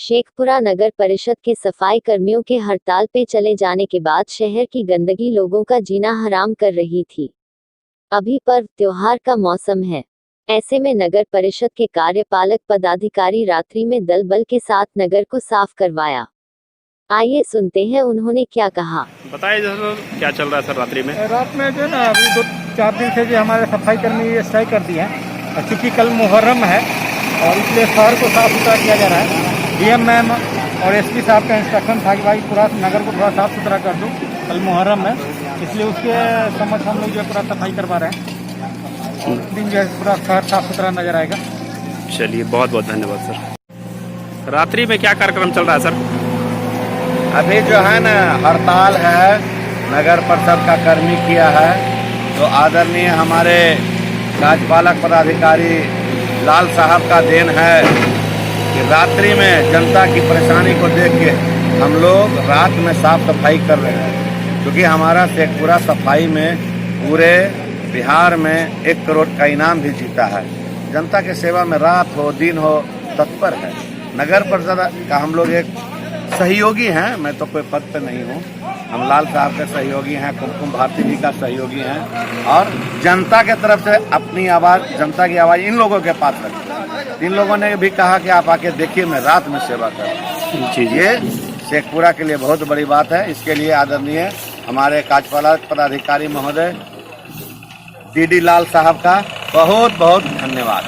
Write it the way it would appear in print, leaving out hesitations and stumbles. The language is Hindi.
शेखपुरा नगर परिषद के सफाई कर्मियों के हड़ताल पे चले जाने के बाद शहर की गंदगी लोगों का जीना हराम कर रही थी। अभी पर्व त्योहार का मौसम है, ऐसे में नगर परिषद के कार्यपालक पदाधिकारी रात्रि में दल बल के साथ नगर को साफ करवाया। आइए सुनते हैं उन्होंने क्या कहा। बताइए सर, क्या चल रहा है सर रात्रि में? रात में जो है ना, अभी 2-4 दिन से जो हमारे सफाई कर्मी स्ट्राइक कर दिए हैं, और चूँकि कल मुहर्रम है और इसलिए शहर को साफ सुथरा किया जा रहा है। डीएम मैम और एसपी साहब का इंस्ट्रक्शन था कि भाई पूरा नगर को थोड़ा साफ सुथरा कर दो, कल मुहर्रम है, इसलिए उसके समझ हम लोग जो है पूरा सफाई करवा रहे हैं। दिन जो है पूरा शहर साफ सुथरा नजर आएगा। चलिए, बहुत बहुत धन्यवाद सर। रात्रि में क्या कार्यक्रम चल रहा है सर? अभी जो है ना हड़ताल है, नगर परिषद का कर्मी किया है, तो आदरणीय हमारे कार्यपालक पदाधिकारी लाल साहब का देन है कि रात्रि में जनता की परेशानी को देख के हम लोग रात में साफ सफाई कर रहे हैं, क्योंकि हमारा शेखपुरा सफाई में पूरे बिहार में 1 करोड़ का इनाम भी जीता है। जनता के सेवा में रात हो दिन हो तत्पर है। नगर परिषद का हम लोग एक सहयोगी हैं, मैं तो कोई पद पे नहीं हूँ, हम लाल साहब के सहयोगी हैं, कुमकुम भारती जी का सहयोगी हैं, और जनता के तरफ से अपनी आवाज़, जनता की आवाज़ इन लोगों के पास रखते हैं। इन लोगों ने भी कहा कि आप आके देखिए, मैं रात में सेवा करूँ। ये शेखपुरा के लिए बहुत बड़ी बात है। इसके लिए आदरणीय हमारे कार्यपालक पदाधिकारी महोदय डीडी लाल साहब का बहुत बहुत धन्यवाद।